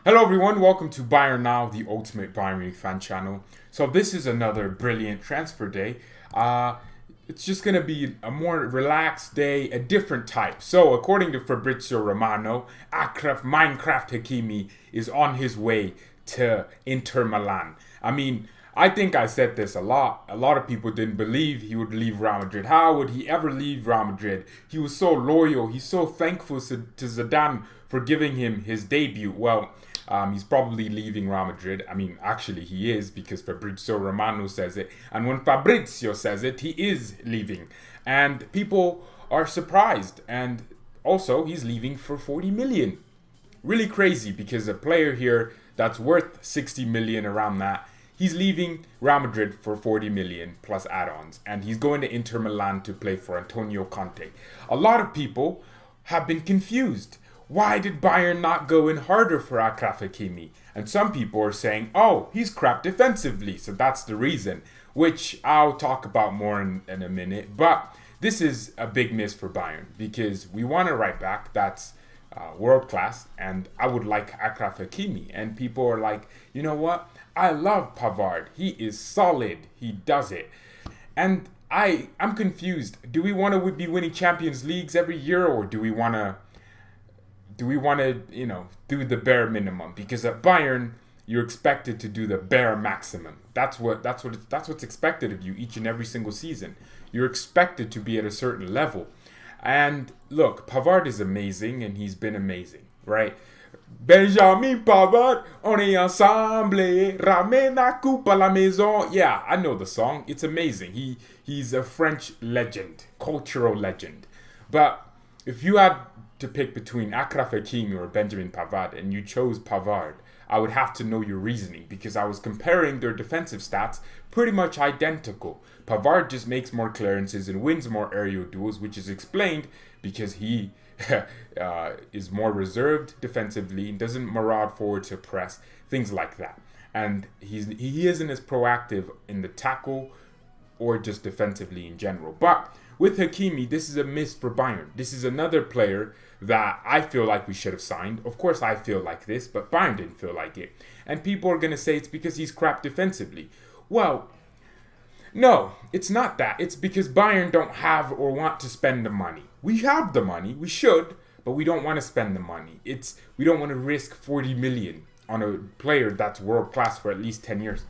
Hello everyone, welcome to BayernNow, the ultimate Bayern Munich fan channel. So this is another brilliant transfer day. It's just going to be a more relaxed day, a different type. So according to Fabrizio Romano, Achraf Hakimi is on his way to Inter Milan. I think I said this a lot. A lot of people didn't believe he would leave Real Madrid. How would he ever leave Real Madrid? He was so loyal. He's so thankful to Zidane for giving him his debut. He's probably leaving Real Madrid. Actually, he is because Fabrizio Romano says it. And when Fabrizio says it, he is leaving. And people are surprised. And also, he's leaving for 40 million. Really crazy because a player here that's worth 60 million around that, he's leaving Real Madrid for 40 million plus add-ons. And he's going to Inter Milan to play for Antonio Conte. A lot of people have been confused. Why did Bayern not go in harder for Achraf Hakimi? And some people are saying, oh, he's crap defensively, so that's the reason, which I'll talk about more in a minute. But this is a big miss for Bayern because we want a right back that's world class, and I would like Achraf Hakimi. And people are like, you know what? I love Pavard. He is solid. He does it. And I'm confused. Do we want to be winning Champions Leagues every year, or do we want to do the bare minimum? Because at Bayern, you're expected to do the bare maximum. That's what's expected of you each and every single season. You're expected to be at a certain level. And look, Pavard is amazing, and he's been amazing, right? Benjamin Pavard, on est ensemble, ramène la coupe à la maison. Yeah, I know the song. It's amazing. He's a French legend, cultural legend. But if you had to pick between Achraf Hakimi or Benjamin Pavard, and you chose Pavard, I would have to know your reasoning because I was comparing their defensive stats pretty much identical. Pavard just makes more clearances and wins more aerial duels, which is explained because he is more reserved defensively and doesn't maraud forward to press, things like that. And he isn't as proactive in the tackle or just defensively in general. But with Hakimi, this is a miss for Bayern. This is another player that I feel like we should have signed. Of course, I feel like this, but Bayern didn't feel like it. And people are going to say it's because he's crap defensively. Well, no, it's not that. It's because Bayern don't have or want to spend the money. We have the money. We should, but we don't want to spend the money. We don't want to risk 40 million on a player that's world class for at least 10 years.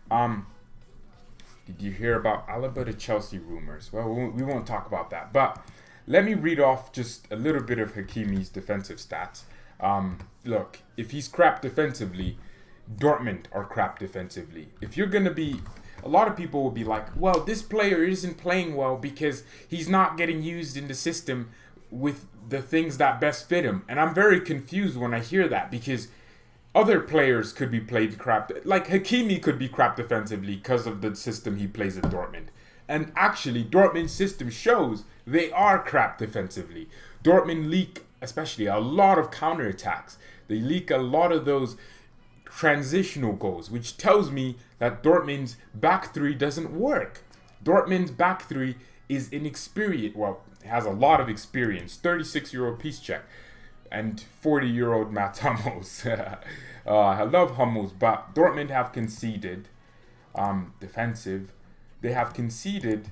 Did you hear about Alaba to Chelsea rumors? Well, we won't talk about that. But let me read off just a little bit of Hakimi's defensive stats. Look, if he's crap defensively, Dortmund are crap defensively. If you're going to be... A lot of people will be like, well, this player isn't playing well because he's not getting used in the system with the things that best fit him. And I'm very confused when I hear that because other players could be played crap. Like Hakimi could be crap defensively because of the system he plays at Dortmund. And actually, Dortmund's system shows they are crap defensively. Dortmund leak, especially, a lot of counterattacks. They leak a lot of those transitional goals, which tells me that Dortmund's back three doesn't work. Dortmund's back three is inexperienced. Well, it has a lot of experience. 36-year-old Piszczek and 40-year-old Mats Hummels. I love Hummels, but Dortmund have conceded defensive. They have conceded.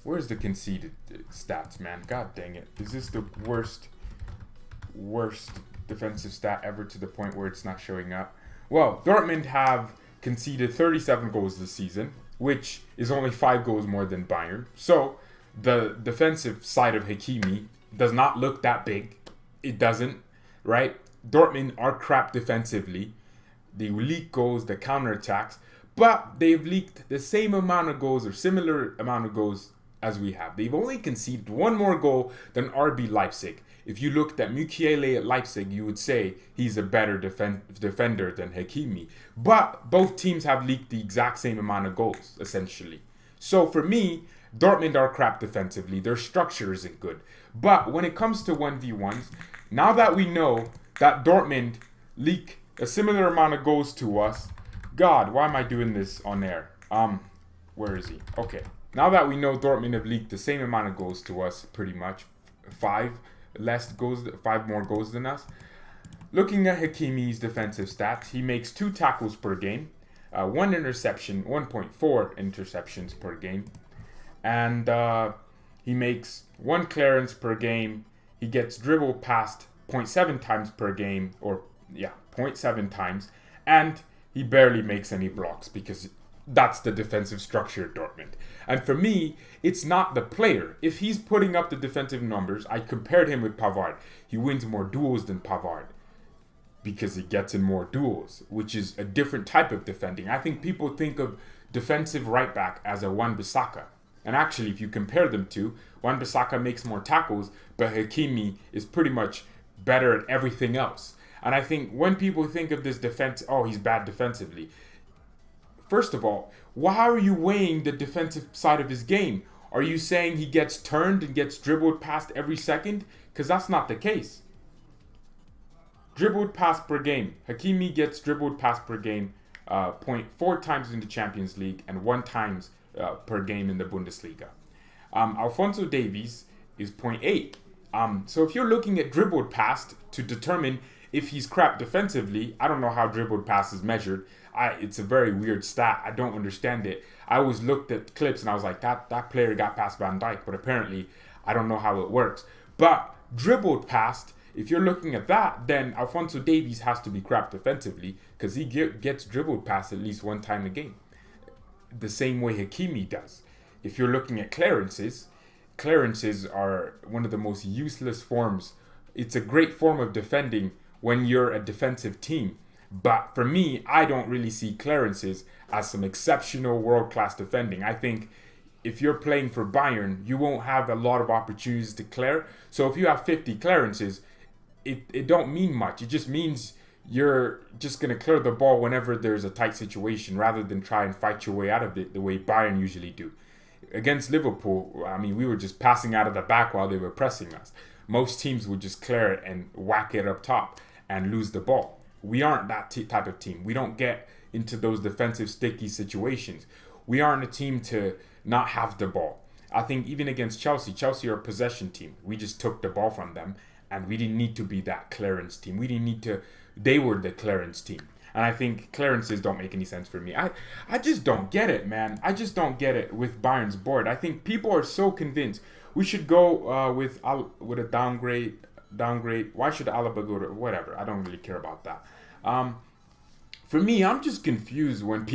Where's the conceded stats, man? God dang it. Is this the worst defensive stat ever to the point where it's not showing up? Well, Dortmund have conceded 37 goals this season, which is only 5 goals more than Bayern. So the defensive side of Hakimi does not look that big. It doesn't, right? Dortmund are crap defensively. They leak goals, the counterattacks, but they've leaked the same amount of goals or similar amount of goals as we have. They've only conceded one more goal than RB Leipzig. If you looked at Mukiele at Leipzig, you would say he's a better defender than Hakimi. But both teams have leaked the exact same amount of goals, essentially. So for me, Dortmund are crap defensively. Their structure isn't good. But when it comes to 1v1s, now that we know that Dortmund leak a similar amount of goals to us, God, why am I doing this on air? Where is he? Okay. Now that we know Dortmund have leaked the same amount of goals to us, pretty much, 5 more goals than us, Looking at Hakimi's defensive stats, he makes 2 tackles per game, 1 interception, 1.4 interceptions per game, and he makes 1 clearance per game. He gets dribbled past 0.7 times per game, or 0.7 times, and he barely makes any blocks because that's the defensive structure at Dortmund. And for me, it's not the player. If he's putting up the defensive numbers, I compared him with Pavard. He wins more duels than Pavard because he gets in more duels, which is a different type of defending. I think people think of defensive right back as a Wan-Bissaka. And actually, if you compare them to, Wan-Bissaka makes more tackles, but Hakimi is pretty much better at everything else. And I think when people think of this defense, oh, he's bad defensively. First of all, why are you weighing the defensive side of his game? Are you saying he gets turned and gets dribbled past every second? Because that's not the case. Dribbled pass per game. Hakimi gets dribbled pass per game 0.4 times in the Champions League and 1 times per game in the Bundesliga. Alphonso Davies is 0.8. So if you're looking at dribbled pass to determine if he's crap defensively, I don't know how dribbled pass is measured. It's a very weird stat. I don't understand it. I always looked at clips and I was like, that player got past Van Dijk, but apparently I don't know how it works. But dribbled past, if you're looking at that, then Alphonso Davies has to be crap defensively because he gets dribbled past at least 1 time a game. The same way Hakimi does. If you're looking at clearances are one of the most useless forms. It's a great form of defending when you're a defensive team. But for me, I don't really see clearances as some exceptional world-class defending. I think if you're playing for Bayern, you won't have a lot of opportunities to clear. So if you have 50 clearances, it don't mean much. It just means you're just going to clear the ball whenever there's a tight situation rather than try and fight your way out of it the way Bayern usually do. Against Liverpool, I mean, we were just passing out of the back while they were pressing us. Most teams would just clear it and whack it up top and lose the ball. We aren't that type of team. We don't get into those defensive sticky situations. We aren't a team to not have the ball. I think even against Chelsea are a possession team. We just took the ball from them and we didn't need to be that clearance team. We didn't need to, they were the clearance team. And I think clearances don't make any sense for me. I just don't get it, man. I just don't get it with Bayern's board. I think people are so convinced we should go with a downgrade. Why should Alaba go to whatever? I don't really care about that. For me, I'm just confused when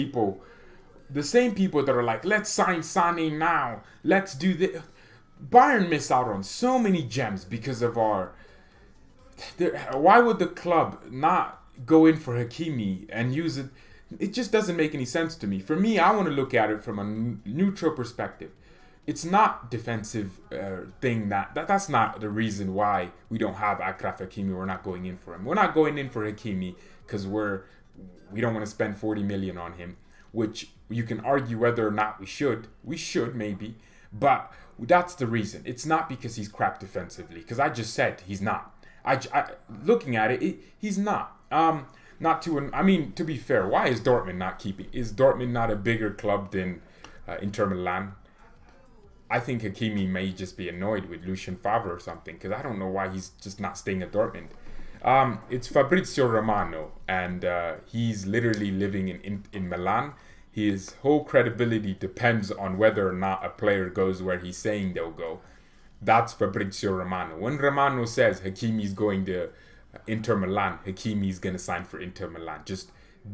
the same people that are like, let's sign Sané now, let's do this. Bayern miss out on so many gems because of why would the club not go in for Hakimi and use it? It just doesn't make any sense to me. For me, I want to look at it from a neutral perspective. It's not defensive thing that's not the reason why we don't have Achraf Hakimi. We're not going in for him. We're not going in for Hakimi because we don't want to spend 40 million on him, which you can argue whether or not we should. We should maybe, but that's the reason. It's not because he's crap defensively, because I just said he's not. Looking at it, he's not. To be fair, why is Dortmund not keeping? Is Dortmund not a bigger club than Inter Milan? I think Hakimi may just be annoyed with Lucien Favre or something, because I don't know why he's just not staying at Dortmund. It's Fabrizio Romano, and he's literally living in Milan. His whole credibility depends on whether or not a player goes where he's saying they'll go. That's Fabrizio Romano. When Romano says Hakimi's going to Inter Milan, Hakimi's going to sign for Inter Milan. Just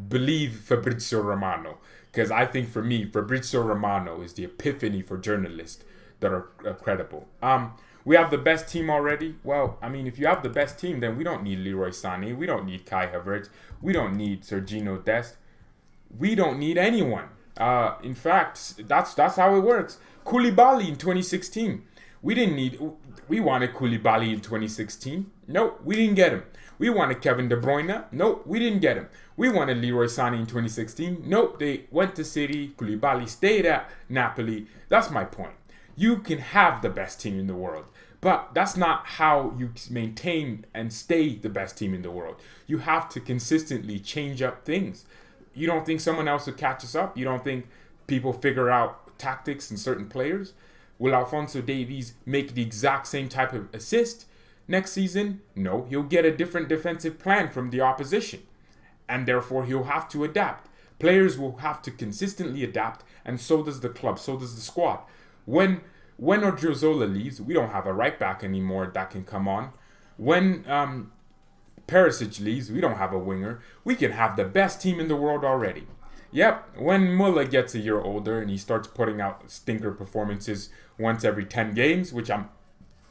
believe Fabrizio Romano. Because I think for me, Fabrizio Romano is the epiphany for journalists that are credible. We have the best team already. Well, I mean, if you have the best team, then we don't need Leroy Sané. We don't need Kai Havertz. We don't need Sergino Dest. We don't need anyone. In fact, that's how it works. Koulibaly in 2016. We wanted Koulibaly in 2016. Nope, we didn't get him. We wanted Kevin De Bruyne. Nope, we didn't get him. We wanted Leroy Sané in 2016. Nope, they went to City. Koulibaly stayed at Napoli. That's my point. You can have the best team in the world, but that's not how you maintain and stay the best team in the world. You have to consistently change up things. You don't think someone else will catch us up? You don't think people figure out tactics in certain players? Will Alphonso Davies make the exact same type of assist? Next season, no, he'll get a different defensive plan from the opposition. And therefore, he'll have to adapt. Players will have to consistently adapt, and so does the club, so does the squad. When Odriozola leaves, we don't have a right back anymore that can come on. When Perisic leaves, we don't have a winger. We can have the best team in the world already. Yep, when Muller gets a year older and he starts putting out stinker performances once every 10 games, which I'm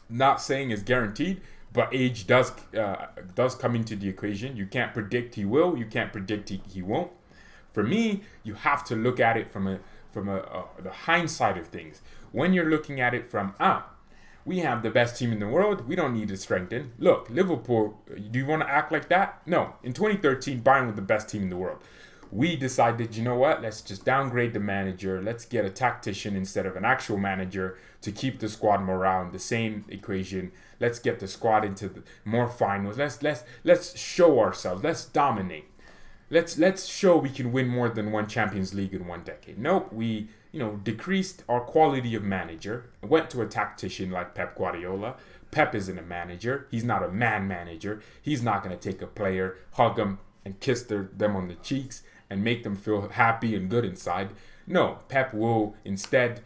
not saying is guaranteed, but age does come into the equation. You can't predict he will. You can't predict he won't. For me, you have to look at it from the hindsight of things. When you're looking at it from we have the best team in the world. We don't need to strengthen. Look, Liverpool. Do you want to act like that? No. In 2013, Bayern was the best team in the world. We decided, you know what? Let's just downgrade the manager. Let's get a tactician instead of an actual manager to keep the squad morale in the same equation. Let's get the squad into the more finals. Let's show ourselves. Let's dominate. Let's show we can win more than one Champions League in one decade. Nope, we decreased our quality of manager. Went to a tactician like Pep Guardiola. Pep isn't a manager. He's not a man manager. He's not going to take a player, hug them, and kiss them on the cheeks and make them feel happy and good inside. No, Pep will instead,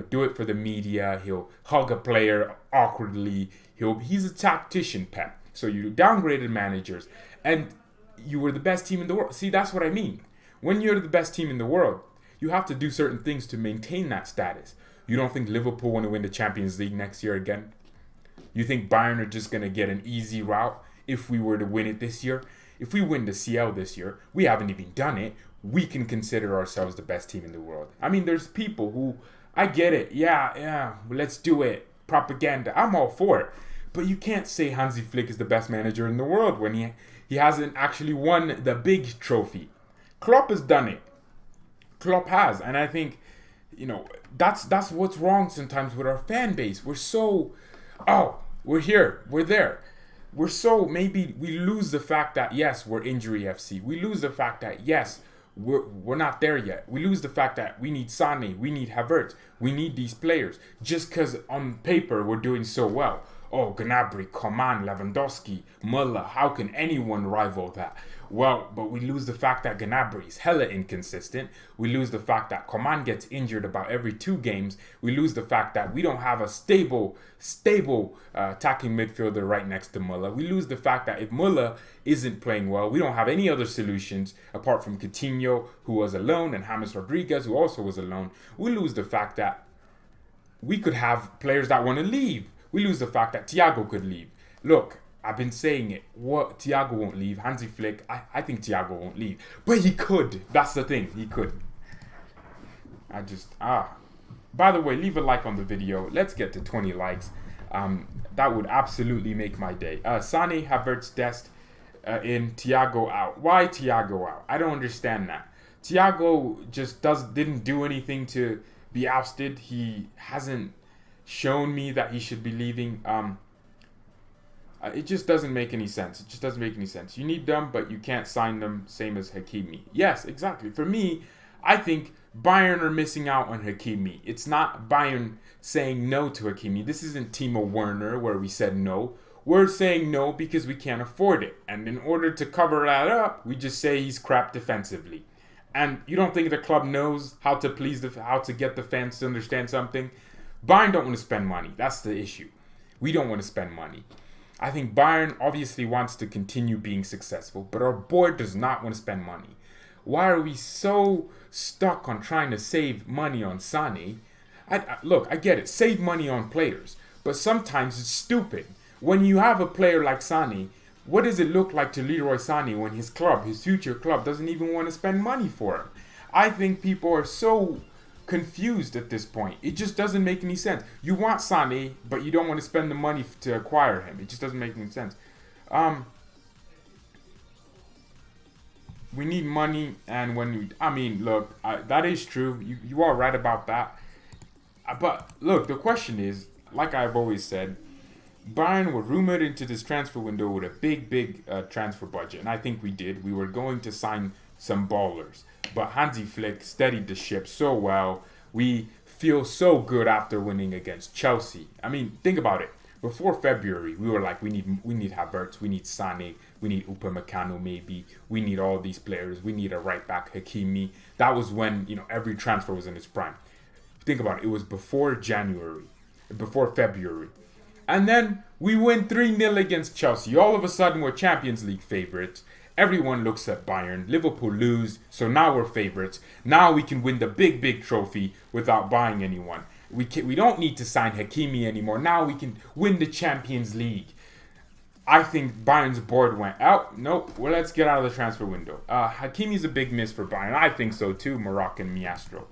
do it for the media. He'll hug a player awkwardly. He's a tactician, Pep. So you downgraded managers, and you were the best team in the world. See, that's what I mean. When you're the best team in the world, you have to do certain things to maintain that status. You don't think Liverpool want to win the Champions League next year again? You think Bayern are just going to get an easy route if we were to win it this year? If we win the CL this year, we haven't even done it. We can consider ourselves the best team in the world. I mean, there's people who, I get it. Yeah, let's do it. Propaganda. I'm all for it. But you can't say Hansi Flick is the best manager in the world when he hasn't actually won the big trophy. Klopp has done it. Klopp has. And I think, that's what's wrong sometimes with our fan base. We're so, we're here, we're there. Maybe we lose the fact that, yes, we're injury FC. We lose the fact that, yes, we're not there yet. We lose the fact that we need Sané, we need Havertz, we need these players. Just because on paper we're doing so well. Oh, Gnabry, Coman, Lewandowski, Müller, how can anyone rival that? Well, but we lose the fact that Gnabry is hella inconsistent. We lose the fact that Coman gets injured about every 2 games. We lose the fact that we don't have a stable attacking midfielder right next to Müller. We lose the fact that if Müller isn't playing well, we don't have any other solutions apart from Coutinho, who was alone, and James Rodriguez, who also was alone. We lose the fact that we could have players that want to leave. We lose the fact that Thiago could leave. Look, I've been saying it. Thiago won't leave. Hansi Flick, I think Thiago won't leave. But he could. That's the thing. He could. By the way, leave a like on the video. Let's get to 20 likes. That would absolutely make my day. Sané, Havertz, Dest in, Thiago out. Why Thiago out? I don't understand that. Thiago just didn't do anything to be ousted. He hasn't shown me that he should be leaving. It just doesn't make any sense. You need them, but you can't sign them, same as Hakimi. Yes, exactly. For me, I think Bayern are missing out on Hakimi. It's not Bayern saying no to Hakimi. This isn't Timo Werner where we said no. We're saying no because we can't afford it. And in order to cover that up, we just say he's crap defensively. And you don't think the club knows how to how to get the fans to understand something? Bayern don't want to spend money. That's the issue. We don't want to spend money. I think Bayern obviously wants to continue being successful, but our board does not want to spend money. Why are we so stuck on trying to save money on Sané? Look, I get it. Save money on players. But sometimes it's stupid. When you have a player like Sané, what does it look like to Leroy Sané when his future club, doesn't even want to spend money for him? I think people are so confused at this point. It just doesn't make any sense. You want Sané, but you don't want to spend the money to acquire him. It just doesn't make any sense. We need money, and look, that is true. You are right about that. But look, the question is, like I've always said, Bayern were rumored into this transfer window with a big transfer budget, and I think we did. We were going to sign some ballers, but Hansi Flick steadied the ship so well. We feel so good after winning against Chelsea. I mean, think about it. before February, we were like, we need Havertz, we need Sane, we need Upamecano maybe, we need all these players, we need a right back, Hakimi. That was when, every transfer was in its prime. Think about it, it was before February. And then we win 3-0 against Chelsea. All of a sudden, we're Champions League favourites. Everyone looks at Bayern. Liverpool lose, so now we're favourites. Now we can win the big trophy without buying anyone. We don't need to sign Hakimi anymore. Now we can win the Champions League. I think Bayern's board went out. Nope, well, let's get out of the transfer window. Hakimi's a big miss for Bayern. I think so too, Moroccan Maestro.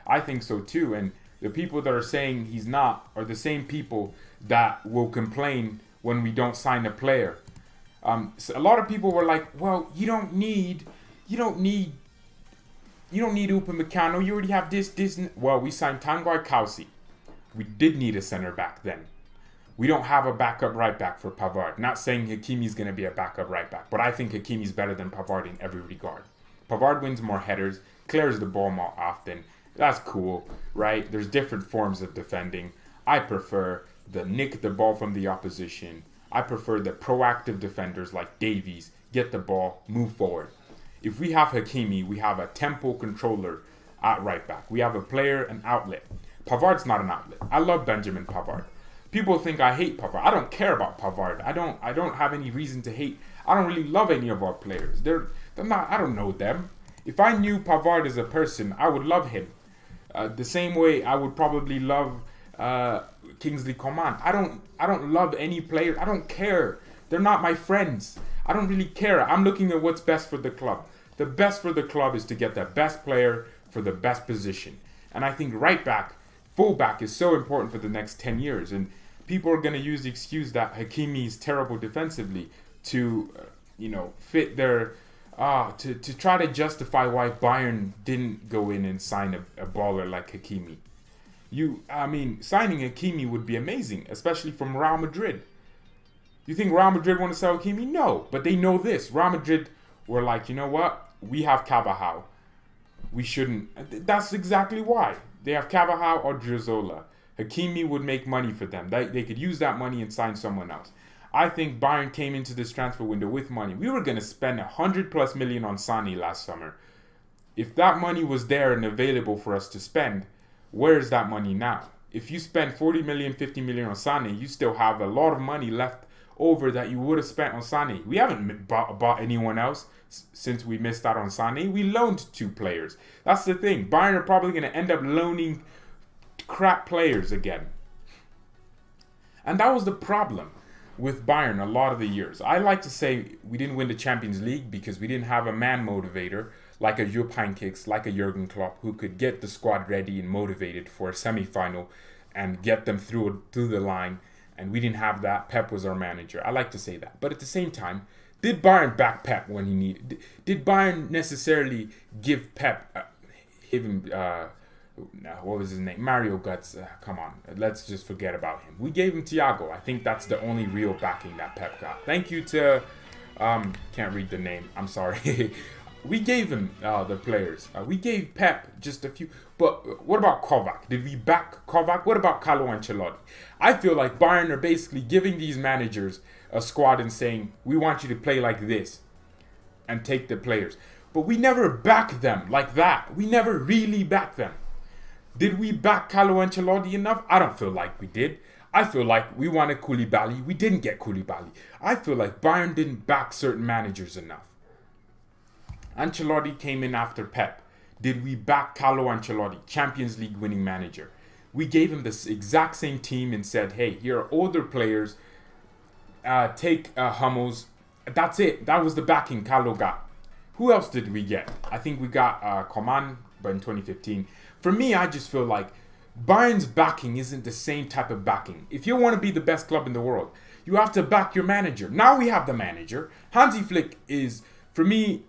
I think so too, and the people that are saying he's not are the same people that will complain when we don't sign a player. So a lot of people were like, well, you don't need Upamecano. You already have this. Well, we signed Tanguy Kausi. We did need a center back then. We don't have a backup right back for Pavard. Not saying Hakimi's going to be a backup right back, but I think Hakimi's better than Pavard in every regard. Pavard wins more headers, clears the ball more often. That's cool, right? There's different forms of defending. I prefer the nick the ball from the opposition. I prefer the proactive defenders like Davies get the ball, move forward. If we have Hakimi, we have a tempo controller at right back. We have a player, an outlet. Pavard's not an outlet. I love Benjamin Pavard. People think I hate Pavard. I don't care about Pavard. I don't have any reason to hate. I don't really love any of our players. They're not. I don't know them. If I knew Pavard as a person, I would love him. The same way I would probably love Kingsley Coman. I don't love any player. I don't care. They're not my friends. I don't really care. I'm looking at what's best for the club. The best for the club is to get the best player for the best position. And I think right back, full back is so important for the next 10 years. And people are going to use the excuse that Hakimi is terrible defensively to, fit their... to try to justify why Bayern didn't go in and sign a baller like Hakimi. Signing Hakimi would be amazing, especially from Real Madrid. You think Real Madrid want to sell Hakimi? No, but they know this. Real Madrid were like, you know what? We have Carvajal. We shouldn't. That's exactly why. They have Carvajal or Driozola. Hakimi would make money for them. They could use that money and sign someone else. I think Bayern came into this transfer window with money. We were going to spend 100+ million on Sane last summer. If that money was there and available for us to spend, where is that money now? If you spend 40 million, 50 million on Sane, you still have a lot of money left over that you would have spent on Sane. We haven't bought anyone else since we missed out on Sane. We loaned 2 players. That's the thing. Bayern are probably going to end up loaning crap players again. And that was the problem with Bayern a lot of the years. I like to say we didn't win the Champions League because we didn't have a man motivator like a Jupp Heynckes, like a Jurgen Klopp, who could get the squad ready and motivated for a semi-final and get them through the line. And we didn't have that. Pep was our manager. I like to say that. But at the same time, did Bayern back Pep when he needed? Did Bayern necessarily give Pep, what was his name? Mario Götze. Come on, let's just forget about him. We gave him Thiago. I think that's the only real backing that Pep got. Thank you to, can't read the name. I'm sorry. We gave him the players. We gave Pep just a few. But what about Kovac? Did we back Kovac? What about Carlo Ancelotti? I feel like Bayern are basically giving these managers a squad and saying, we want you to play like this and take the players. But we never back them like that. We never really back them. Did we back Carlo Ancelotti enough? I don't feel like we did. I feel like we wanted Koulibaly. We didn't get Koulibaly. I feel like Bayern didn't back certain managers enough. Ancelotti came in after Pep. Did we back Carlo Ancelotti, Champions League winning manager? We gave him this exact same team and said, hey, here are older players. Take Hummels. That's it. That was the backing Carlo got. Who else did we get? I think we got Coman, but in 2015. For me, I just feel like Bayern's backing isn't the same type of backing. If you want to be the best club in the world, you have to back your manager. Now we have the manager. Hansi Flick is, for me,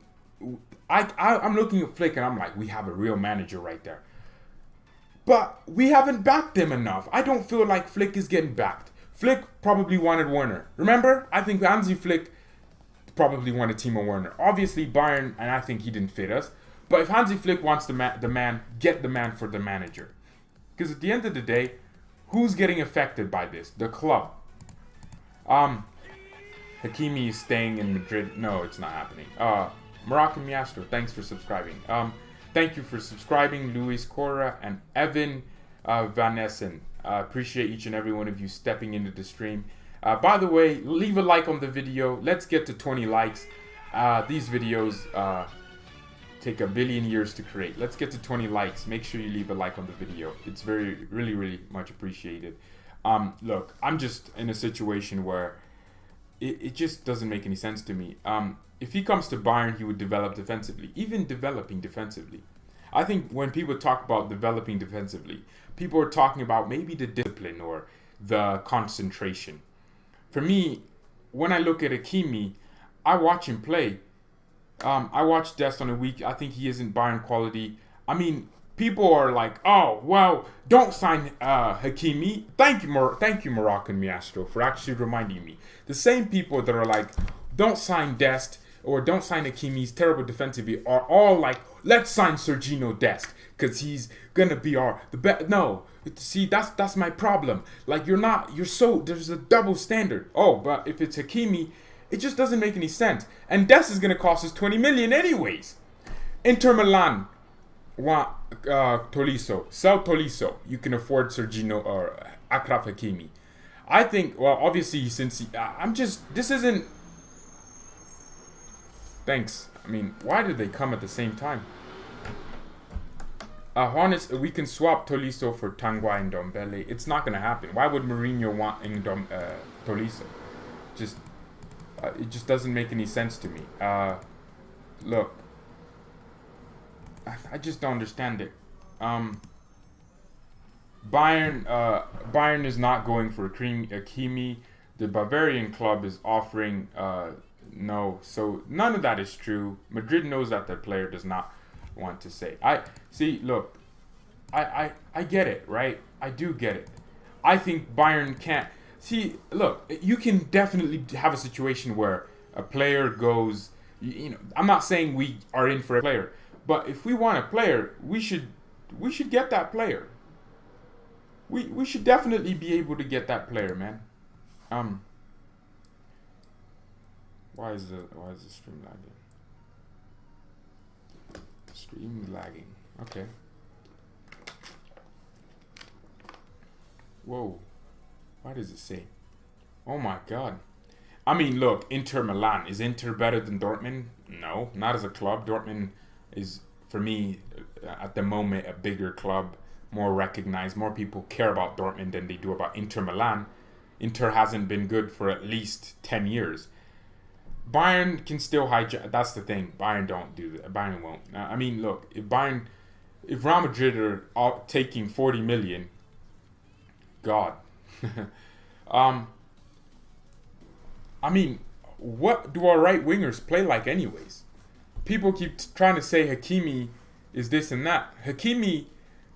I'm looking at Flick and I'm like, we have a real manager right there. But we haven't backed him enough. I don't feel like Flick is getting backed. Flick probably wanted Werner. Remember? I think Hansi Flick probably wanted Timo Werner. Obviously, Bayern, and I think he didn't fit us. But if Hansi Flick wants the man, get the man for the manager. Because at the end of the day, who's getting affected by this? The club. Hakimi is staying in Madrid. No, it's not happening. Moroccan Miastro, thanks for subscribing. Thank you for subscribing, Luis Cora and Evan Van Essen. Appreciate each and every one of you stepping into the stream. By the way, leave a like on the video. Let's get to 20 likes. These videos take a billion years to create. Let's get to 20 likes. Make sure you leave a like on the video. It's really much appreciated. Look, I'm just in a situation where it just doesn't make any sense to me. If he comes to Bayern, he would develop defensively, even developing defensively. I think when people talk about developing defensively, people are talking about maybe the discipline or the concentration. For me, when I look at Hakimi, I watch him play. I watched Dest on a week. I think he isn't Bayern quality. I mean, people are like, oh, well, don't sign Hakimi. Thank you, Moroccan Miastro, for actually reminding me. The same people that are like, don't sign Dest or don't sign Hakimi, he's terrible defensively, are all like, let's sign Sergino Dest because he's gonna be the best. No, see, that's my problem. Like, there's a double standard. Oh, but if it's Hakimi, it just doesn't make any sense. And Dest is gonna cost us 20 million anyways. Inter Milan want Tolisso. Sell Tolisso. You can afford Sergino or Achraf Hakimi. I think, well, obviously, this isn't. Thanks. I mean, why did they come at the same time? Honest, we can swap Tolisso for Tangwa and Ndombele. It's not gonna happen. Why would Mourinho want Tolisso? It just doesn't make any sense to me. Look, I just don't understand it. Bayern is not going for Hakimi. The Bavarian club is offering no. So none of that is true. Madrid knows that their player does not want to say. I get it, right? I do get it. I think Bayern can't. See, look, you can definitely have a situation where a player goes, I'm not saying we are in for a player, but if we want a player, we should get that player. We should definitely be able to get that player, man. Why is the stream lagging? Stream lagging. Okay. Whoa. Why does it say? Oh my god. I mean, look, Inter Milan. Is Inter better than Dortmund? No, not as a club. Dortmund is, for me, at the moment, a bigger club, more recognized. More people care about Dortmund than they do about Inter Milan. Inter hasn't been good for at least 10 years. Bayern can still hijack. That's the thing. Bayern don't do that. Bayern won't. I mean, look, if Real Madrid are taking 40 million, God. I mean, what do our right wingers play like anyways? People keep trying to say Hakimi is this and that. Hakimi,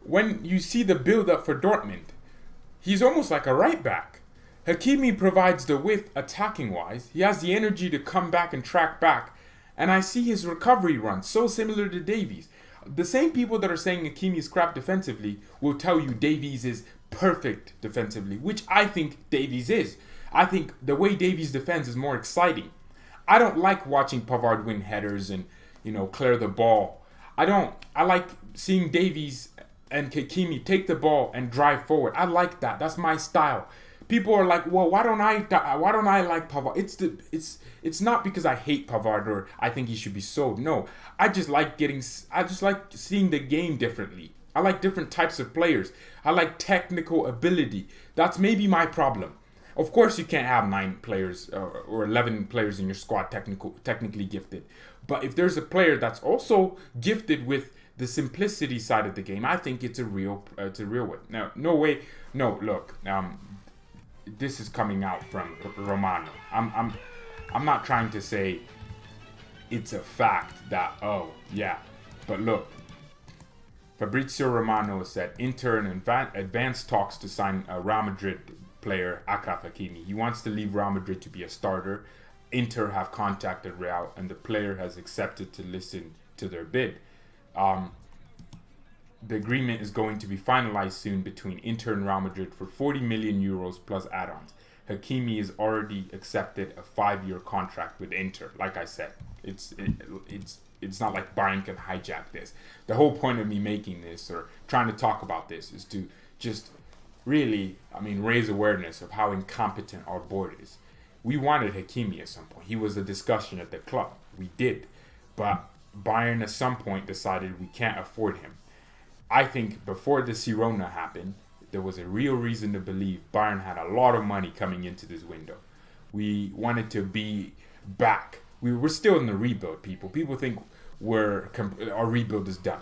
when you see the build up for Dortmund, he's almost like a right back. Hakimi provides the width attacking wise. He has the energy to come back and track back. And I see his recovery run so similar to Davies. The same people that are saying Hakimi is crap defensively will tell you Davies is perfect defensively, which I think Davies is. I think the way Davies defends is more exciting. I don't like watching Pavard win headers and, clear the ball. I like seeing Davies and Hakimi take the ball and drive forward. I like that. That's my style. People are like, well, why don't I like Pavard? It's not because I hate Pavard or I think he should be sold. No, I just like seeing the game differently. I like different types of players. I like technical ability. That's maybe my problem. Of course, you can't have 9 players or 11 players in your squad technically gifted. But if there's a player that's also gifted with the simplicity side of the game, I think it's a real way. Now, look. This is coming out from Romano. I'm not trying to say it's a fact that, oh yeah, but look. Fabrizio Romano said Inter in advanced talks to sign a Real Madrid player, Achraf Hakimi. He wants to leave Real Madrid to be a starter. Inter have contacted Real and the player has accepted to listen to their bid. the agreement is going to be finalized soon between Inter and Real Madrid for 40 million euros plus add-ons. Hakimi has already accepted a 5-year contract with Inter. Like I said, it's not like Bayern can hijack this. The whole point of me making this or trying to talk about this is to just really, raise awareness of how incompetent our board is. We wanted Hakimi at some point. He was a discussion at the club. We did. But Bayern at some point decided we can't afford him. I think before the Sirona happened, there was a real reason to believe Bayern had a lot of money coming into this window. We wanted to be back. We're still in the rebuild, people. People think our rebuild is done.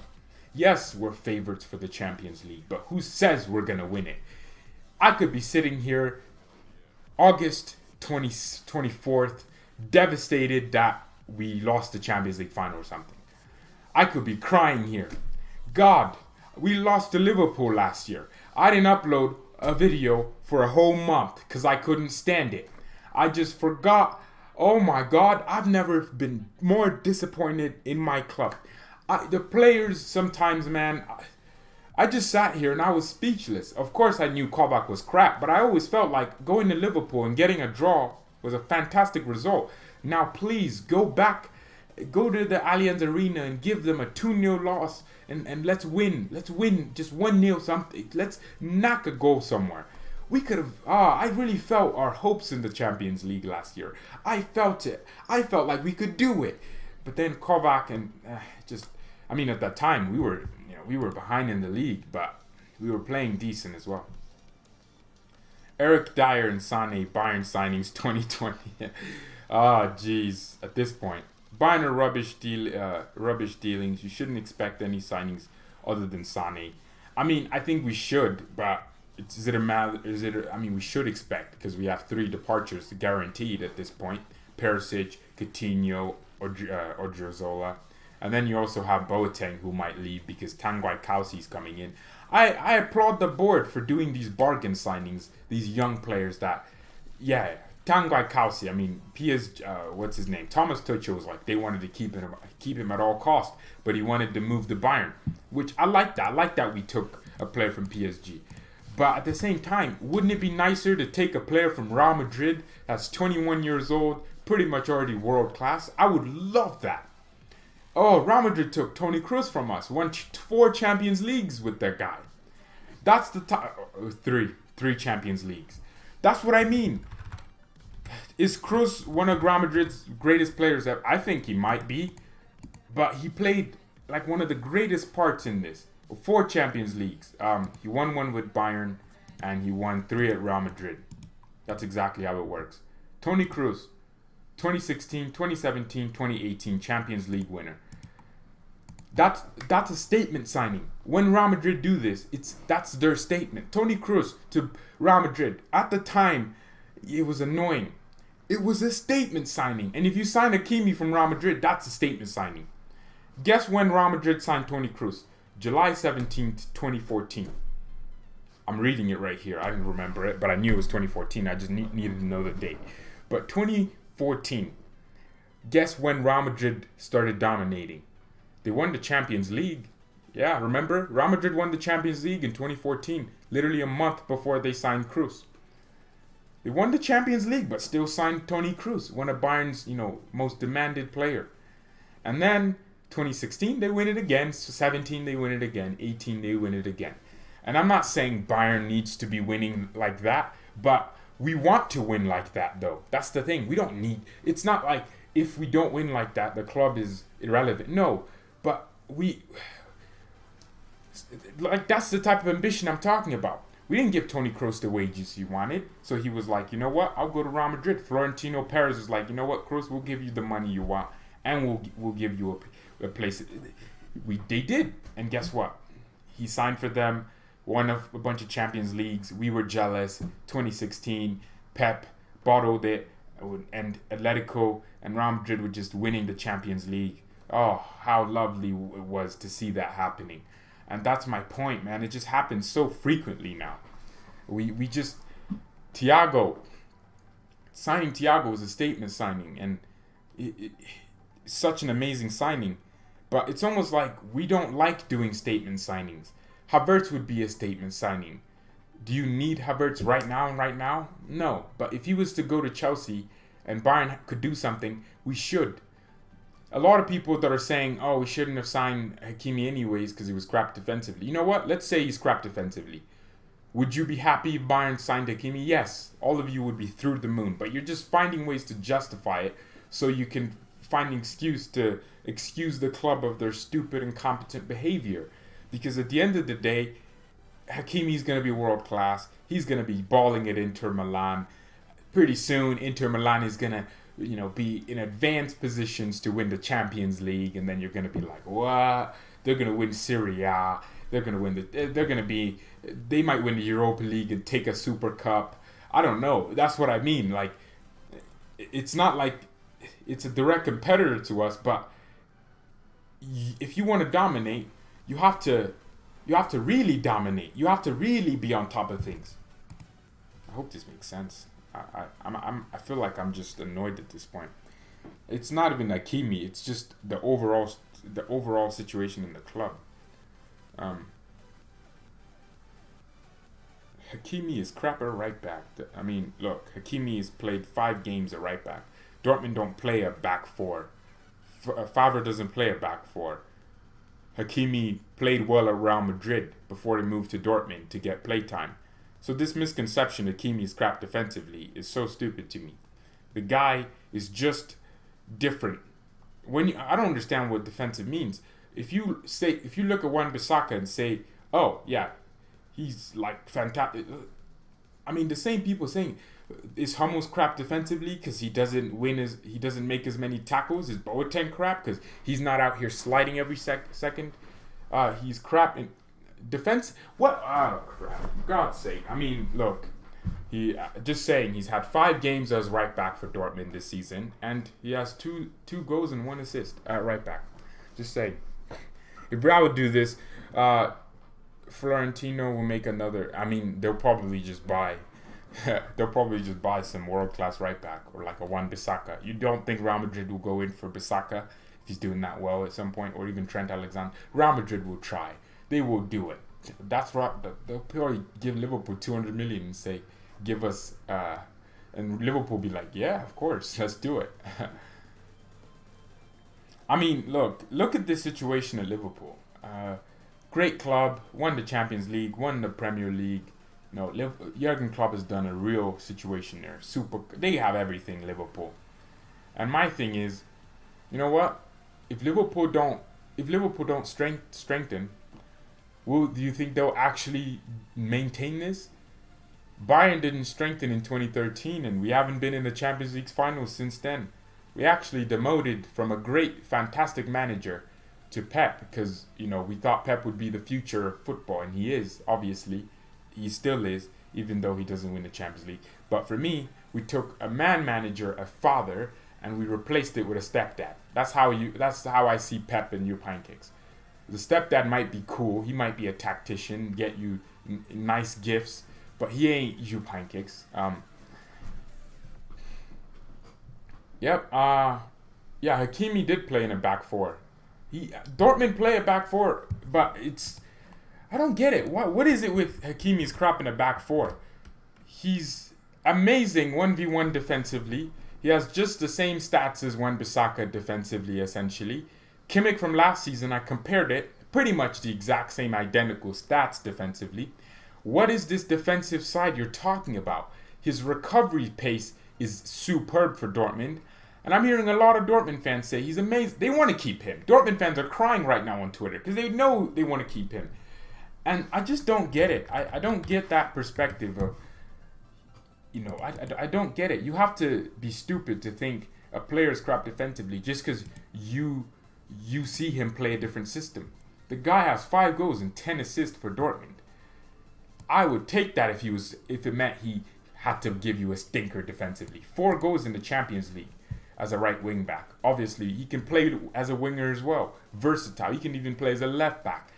Yes, we're favorites for the Champions League, but who says we're going to win it? I could be sitting here August 24th, devastated that we lost the Champions League final or something. I could be crying here. God, we lost to Liverpool last year. I didn't upload a video for a whole month because I couldn't stand it. I just forgot. Oh my God, I've never been more disappointed in my club. The players sometimes, man, I just sat here and I was speechless. Of course, I knew Kovac was crap, but I always felt like going to Liverpool and getting a draw was a fantastic result. Now, please, go back, go to the Allianz Arena and give them a 2-0 loss and let's win. Let's win just 1-0 something. Let's knock a goal somewhere. We could have, I really felt our hopes in the Champions League last year. I felt it. I felt like we could do it. But then Kovac and at that time we were behind in the league, but we were playing decent as well. Eric Dyer and Sané, Bayern signings 2020. Jeez. At this point, Bayern are rubbish dealings. You shouldn't expect any signings other than Sané. I think we should, but we should expect because we have 3 departures guaranteed at this point: Perisic, Coutinho, Odriozola. And then you also have Boateng, who might leave because Tanguy Kausi is coming in. I applaud the board for doing these bargain signings, these young players Tanguy Kausi, what's his name? Thomas Tuchel was like, they wanted to keep him at all costs, but he wanted to move to Bayern, which I like that. I like that we took a player from PSG. But at the same time, wouldn't it be nicer to take a player from Real Madrid that's 21 years old, pretty much already world class? I would love that. Oh, Real Madrid took Toni Kroos from us. Won 4 Champions Leagues with that guy. That's the three Champions Leagues. That's what I mean. Is Kroos one of Real Madrid's greatest players? I think he might be. But he played like one of the greatest parts in this. 4 Champions Leagues. He won 1 with Bayern, and he won 3 at Real Madrid. That's exactly how it works. Toni Kroos, 2016, 2017, 2018 Champions League winner. That's a statement signing. When Real Madrid do this, that's their statement. Toni Kroos to Real Madrid. At the time, it was annoying. It was a statement signing. And if you sign Hakimi from Real Madrid, that's a statement signing. Guess when Real Madrid signed Toni Kroos? July 17th, 2014. I'm reading it right here. I didn't remember it, but I knew it was 2014. I just needed to know the date. But 2014. Guess when Real Madrid started dominating? They won the Champions League. Yeah, remember? Real Madrid won the Champions League in 2014, literally a month before they signed Kroos. They won the Champions League, but still signed Toni Kroos, one of Bayern's, most demanded player. And then 2016, they win it again. 17, they win it again. 18, they win it again. And I'm not saying Bayern needs to be winning like that, but we want to win like that, though. That's the thing. We don't need... It's not like if we don't win like that, the club is irrelevant. No, but that's the type of ambition I'm talking about. We didn't give Toni Kroos the wages he wanted, so he was like, you know what? I'll go to Real Madrid. Florentino Perez was like, you know what, Kroos, we'll give you the money you want, and we'll give you a place. They did, and guess what? He signed for them, won a bunch of Champions Leagues. We were jealous. 2016, Pep bottled it, and Atletico and Real Madrid were just winning the Champions League. Oh, how lovely it was to see that happening. And that's my point, man. It just happens so frequently now. We just... Signing Thiago was a statement signing, and it's such an amazing signing. But it's almost like we don't like doing statement signings. Havertz would be a statement signing. Do you need Havertz right now and right now? No. But if he was to go to Chelsea and Bayern could do something, we should. A lot of people that are saying, oh, we shouldn't have signed Hakimi anyways because he was crap defensively. You know what? Let's say he's crap defensively. Would you be happy if Bayern signed Hakimi? Yes. All of you would be through the moon. But you're just finding ways to justify it so you can find an excuse to excuse the club of their stupid, incompetent behavior. Because at the end of the day, Hakimi's going to be world class. He's going to be balling at Inter Milan. Pretty soon, Inter Milan is going to be in advanced positions to win the Champions League, and then you're going to be like, what? They're going to win Serie A. They're going to win they might win the Europa League and take a Super Cup. I don't know. That's what I mean. Like, it's not like it's a direct competitor to us, but if you want to dominate, you have to really dominate. You have to really be on top of things. I hope this makes sense. I feel like I'm just annoyed at this point. It's not even Hakimi. It's just the overall situation in the club. Hakimi is crap at right back. I mean, look, Hakimi has played 5 games at right back. Dortmund don't play a back 4. Favre doesn't play a back 4. Hakimi played well at Real Madrid before he moved to Dortmund to get playtime. So this misconception Hakimi is crap defensively is so stupid to me. The guy is just different. I don't understand what defensive means. If you look at Wan-Bissaka and say, oh yeah, he's like fantastic. I mean, the same people saying, is Hummels crap defensively because he doesn't make as many tackles? Is Boateng crap because he's not out here sliding every second? He's crap in defense. What? Oh crap! For God's sake! I mean, look, he's had 5 games as right back for Dortmund this season, and he has two goals and 1 assist at right back. Just saying, if Real would do this, Florentino will make another. I mean, they'll probably just buy some world-class right back or like a Wan-Bissaka. You don't think Real Madrid will go in for Bissaka if he's doing that well at some point, or even Trent Alexander? Real Madrid will try. They will do it. That's right. They'll probably give Liverpool 200 million and say, give us, and Liverpool will be like, yeah, of course, let's do it. I mean, look at this situation at Liverpool. Great club, won the Champions League, won the Premier League. No, Jurgen Klopp has done a real situation there. They have everything, Liverpool. And my thing is, you know what? If Liverpool don't strengthen, do you think they'll actually maintain this? Bayern didn't strengthen in 2013, and we haven't been in the Champions League finals since then. We actually demoted from a great, fantastic manager to Pep because, we thought Pep would be the future of football, and he is, obviously. He still is, even though he doesn't win the Champions League. But for me, we took a manager, a father, and we replaced it with a stepdad. That's how I see Pep and your pancakes. The stepdad might be cool. He might be a tactician, get you nice gifts, but he ain't you pancakes. Yep. Hakimi did play in a back 4. Dortmund play a back 4, but I don't get it. What is it with Hakimi's crap in a back 4? He's amazing 1v1 defensively. He has just the same stats as Wan-Bissaka defensively, essentially. Kimmich from last season, I compared it, pretty much the exact same identical stats defensively. What is this defensive side you're talking about? His recovery pace is superb for Dortmund. And I'm hearing a lot of Dortmund fans say he's amazing. They want to keep him. Dortmund fans are crying right now on Twitter because they know they want to keep him. And I just don't get it. I don't get that perspective of, I don't get it. You have to be stupid to think a player is crap defensively just because you see him play a different system. The guy has 5 goals and 10 assists for Dortmund. I would take that if it meant he had to give you a stinker defensively. 4 goals in the Champions League as a right wing back. Obviously, he can play as a winger as well. Versatile. He can even play as a left back.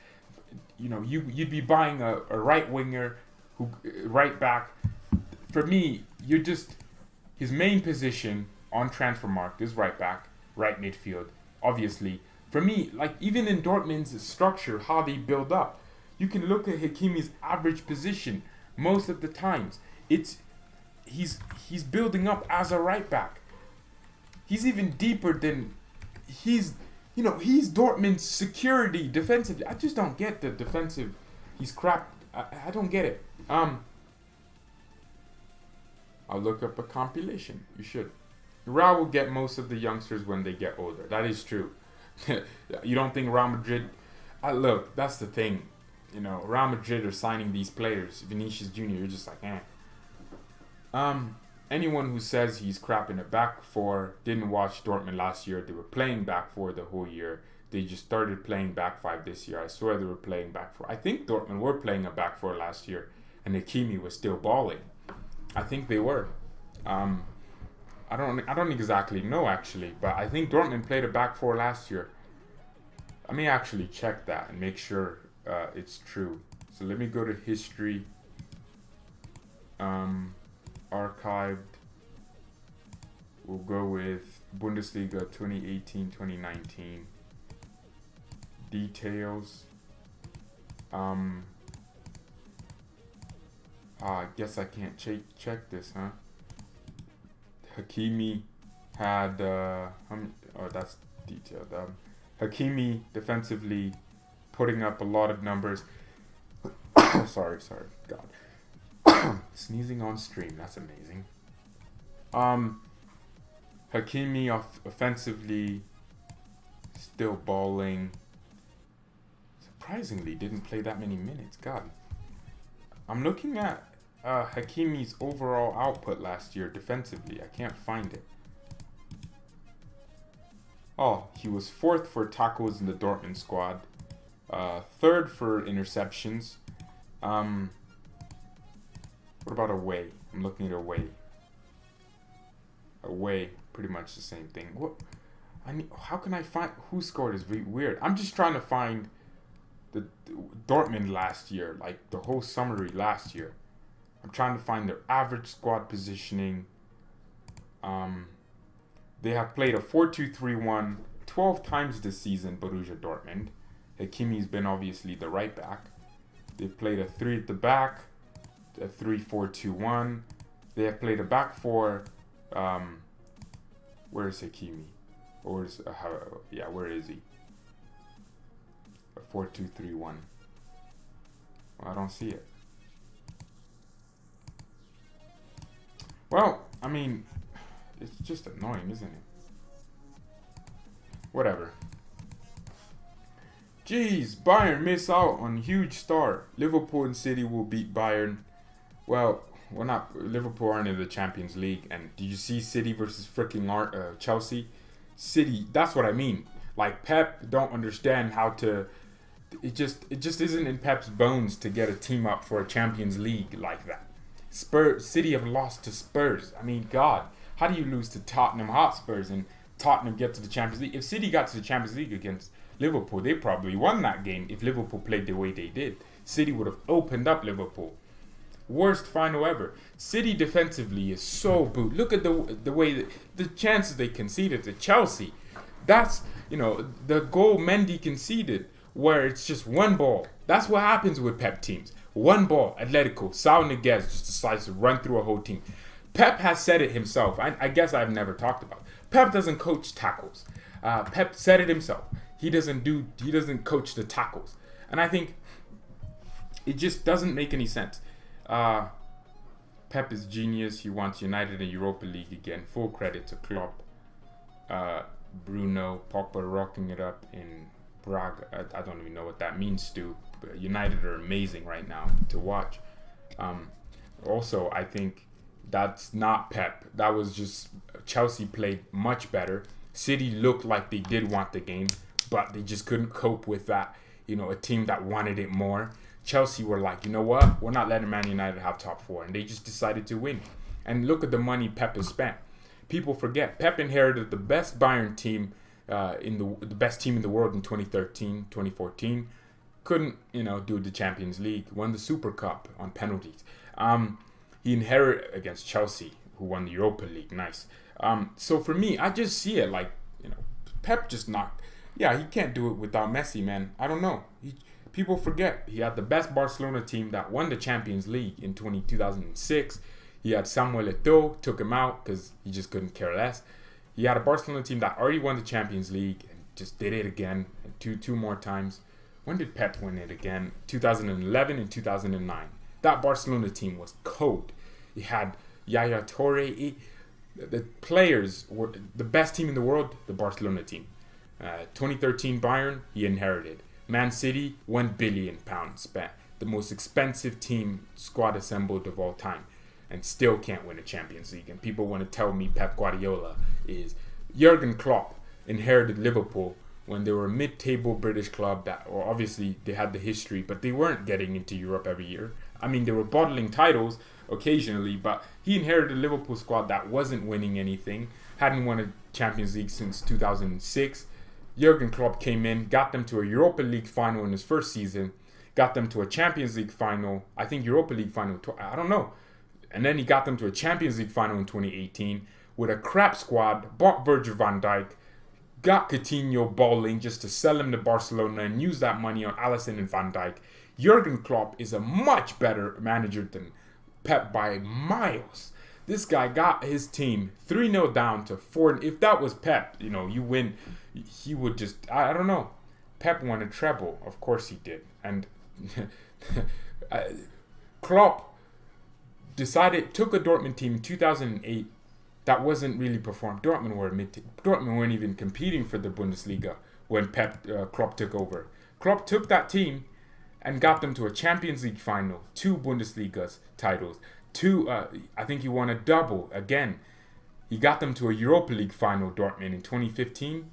You'd be buying a right winger, right back. For me, his main position on Transfermarkt is right back, right midfield. Obviously, For me, like even in Dortmund's structure, how they build up, you can look at Hakimi's average position most of the times. It's he's building up as a right back. He's even deeper than he's Dortmund's security defensively. I just don't get the defensive. He's crap. I don't get it. I'll look up a compilation. You should. Real will get most of the youngsters when they get older. That is true. You don't think Real Madrid... look, that's the thing. Real Madrid are signing these players. Vinicius Jr., you're just like, eh. Anyone who says he's crap in a back four didn't watch Dortmund last year. They were playing back four the whole year. They just started playing back five this year. I swear they were playing back four. I think Dortmund were playing a back four last year, and Hakimi was still balling. I think they were. I don't exactly know actually, but I think Dortmund played a back four last year. Let me actually check that and make sure it's true. So let me go to history. Archived. We'll go with Bundesliga 2018-2019. Details. I guess I can't check this, huh? Hakimi had that's detailed. Hakimi defensively putting up a lot of numbers. sorry, God. Sneezing on stream, that's amazing. Hakimi offensively still balling. Surprisingly, didn't play that many minutes. God. I'm looking at Hakimi's overall output last year defensively. I can't find it. Oh, he was 4th for tackles in the Dortmund squad. 3rd for interceptions. What about away? I'm looking at away. Away, pretty much the same thing. How can I find who scored? Is weird. I'm just trying to find the Dortmund last year, like the whole summary last year. I'm trying to find their average squad positioning. They have played a 4-2-3-1 12 times this season, Borussia Dortmund. Hakimi's been obviously the right back. They've played a 3 at the back, a 3-4-2-1. They have played a back four. Where is Hakimi? Where is he? A 4-2-3-1. Well, I don't see it. Well, I mean, it's just annoying, isn't it? Whatever. Jeez, Bayern miss out on huge star. Liverpool and City will beat Bayern. Well, we're not. Liverpool aren't in the Champions League. And did you see City versus freaking Chelsea? City. That's what I mean. Like Pep don't understand how to. It just isn't in Pep's bones to get a team up for a Champions League like that. City have lost to Spurs. I mean, God, how do you lose to Tottenham Hotspurs and Tottenham get to the Champions League? If City got to the Champions League against Liverpool, they probably won that game. If Liverpool played the way they did, City would have opened up Liverpool. Worst final ever. City defensively is so boot. Look at the way the chances they conceded to Chelsea. That's the goal Mendy conceded where it's just one ball. That's what happens with Pep teams. One ball, Atletico, Saul Niguez just decides to run through a whole team. Pep has said it himself. I guess I've never talked about it. Pep doesn't coach tackles. Pep said it himself. He doesn't coach the tackles. And I think it just doesn't make any sense. Pep is genius. He wants United in Europa League again. Full credit to Klopp. Bruno, Pogba rocking it up in Prague. I don't even know what that means, Stu. But United are amazing right now to watch. Also, I think that's not Pep. That was just Chelsea played much better. City looked like they did want the game, but they just couldn't cope with that. A team that wanted it more. Chelsea were like, you know what? We're not letting Man United have top four. And they just decided to win. And look at the money Pep has spent. People forget. Pep inherited the best Bayern team, the best team in the world in 2013, 2014. Couldn't, do the Champions League. Won the Super Cup on penalties. He inherited against Chelsea, who won the Europa League. Nice. So for me, I just see it like, Pep just knocked. Yeah, he can't do it without Messi, man. I don't know. People forget he had the best Barcelona team that won the Champions League in 2006. He had Samuel Eto'o, took him out because he just couldn't care less. He had a Barcelona team that already won the Champions League and just did it again two more times. When did Pep win it again? 2011 and 2009. That Barcelona team was cold. He had Yaya Toure. The players were the best team in the world, the Barcelona team. 2013 Bayern, he inherited. Man City, £1 billion spent. The most expensive team squad assembled of all time. And still can't win a Champions League. And people want to tell me Pep Guardiola is... Jurgen Klopp inherited Liverpool when they were a mid-table British club that, or obviously they had the history, but they weren't getting into Europe every year. I mean, they were bottling titles occasionally, but he inherited a Liverpool squad that wasn't winning anything, hadn't won a Champions League since 2006. Jurgen Klopp came in, got them to a Europa League final in his first season, got them to a Champions League final, I think Europa League final, I don't know. And then he got them to a Champions League final in 2018 with a crap squad, bought Virgil van Dijk, got Coutinho balling just to sell him to Barcelona and use that money on Alisson and Van Dijk. Jurgen Klopp is a much better manager than Pep by miles. This guy got his team 3-0 down to 4. If that was Pep, you win. He would just, I don't know. Pep won a treble. Of course he did. And Klopp took a Dortmund team in 2008 that wasn't really performed. Dortmund weren't even competing for the Bundesliga when Klopp took over. Klopp took that team and got them to a Champions League final, 2 Bundesliga titles, I think he won a double again. He got them to a Europa League final, Dortmund, in 2015.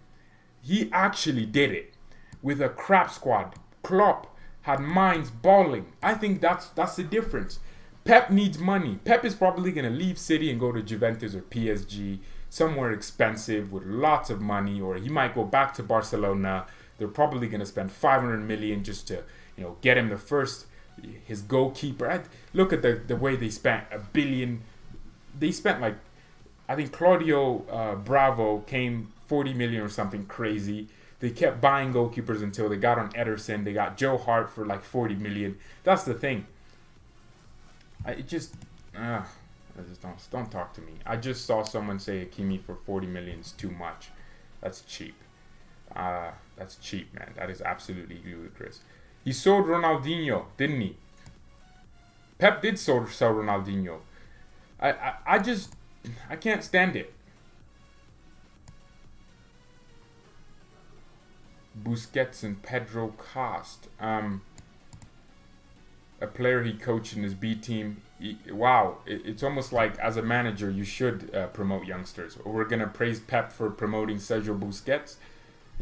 He actually did it with a crap squad. Klopp had minds balling. I think that's the difference. Pep needs money. Pep is probably going to leave City and go to Juventus or PSG, somewhere expensive with lots of money, or he might go back to Barcelona. They're probably going to spend 500 million just to, get him his goalkeeper. Look at the way they spent $1 billion. They spent I think Claudio Bravo came 40 million or something crazy. They kept buying goalkeepers until they got on Ederson. They got Joe Hart for 40 million. That's the thing. Don't talk to me. I just saw someone say Hakimi for 40 million is too much. That's cheap. That's cheap, man. That is absolutely ludicrous. He sold Ronaldinho, didn't he? Pep did sell Ronaldinho. I can't stand it. Busquets and Pedro Cost. A player he coached in his B team. It's almost like as a manager you should promote youngsters. We're going to praise Pep for promoting Sergio Busquets.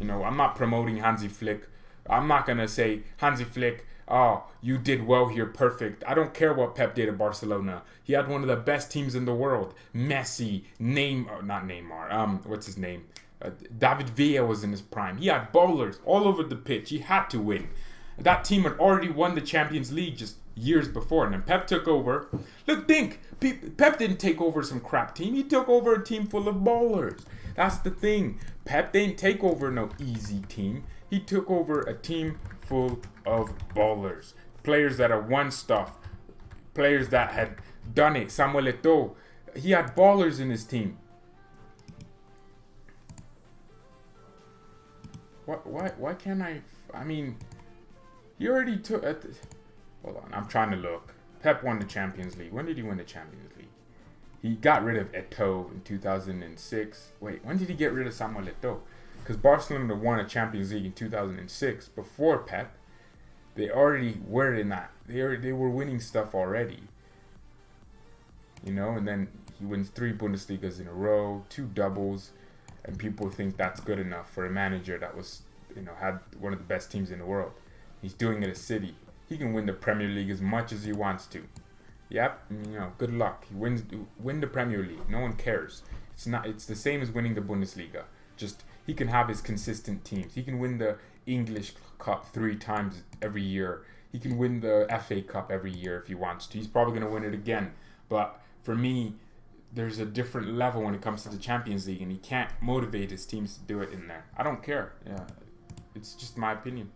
I'm not promoting Hansi Flick. I'm not going to say, Hansi Flick, you did well here, perfect. I don't care what Pep did at Barcelona. He had one of the best teams in the world. Messi, not Neymar, what's his name? David Villa was in his prime. He had bowlers all over the pitch. He had to win. That team had already won the Champions League just years before. And then Pep took over. Look, Pep didn't take over some crap team. He took over a team full of bowlers. That's the thing. Pep didn't take over no easy team. He took over a team full of ballers. Players that have won stuff. Players that had done it. Samuel Eto'o. He had ballers in his team. Why can't I mean, he already took... hold on, I'm trying to look. Pep won the Champions League. When did he win the Champions League? He got rid of Eto'o in 2006. Wait, when did he get rid of Samuel Eto'o? Because Barcelona won a Champions League in 2006 before Pep. They already were in that. They were winning stuff already. And then he wins 3 Bundesligas in a row, 2 doubles, and people think that's good enough for a manager that was, had one of the best teams in the world. He's doing it at City. He can win the Premier League as much as he wants to. Yep, good luck. He win the Premier League. No one cares. It's the same as winning the Bundesliga. Just he can have his consistent teams. He can win the English Cup 3 times every year. He can win the FA Cup every year if he wants to. He's probably going to win it again. But for me, there's a different level when it comes to the Champions League, and he can't motivate his teams to do it in there. I don't care. Yeah, It's just my opinion.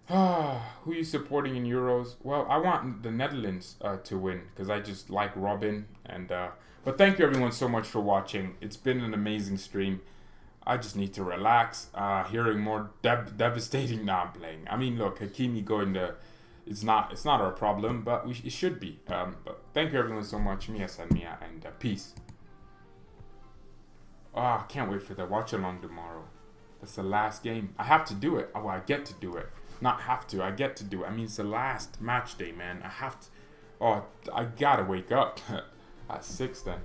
Who you supporting in Euros? Well, I want the Netherlands to win because I just like Robin. And but thank you everyone so much for watching. It's been an amazing stream. I just need to relax. Hearing more devastating. Nah, I'm playing. I mean, look, Hakimi going to. It's not our problem, but it should be. But thank you everyone so much. Mia san Mia, and peace. I can't wait for the watch along tomorrow. That's the last game. I have to do it. Oh, I get to do it. Not have to. I get to do it. I mean, it's the last match day, man. I have to. Oh, I gotta wake up at 6 then.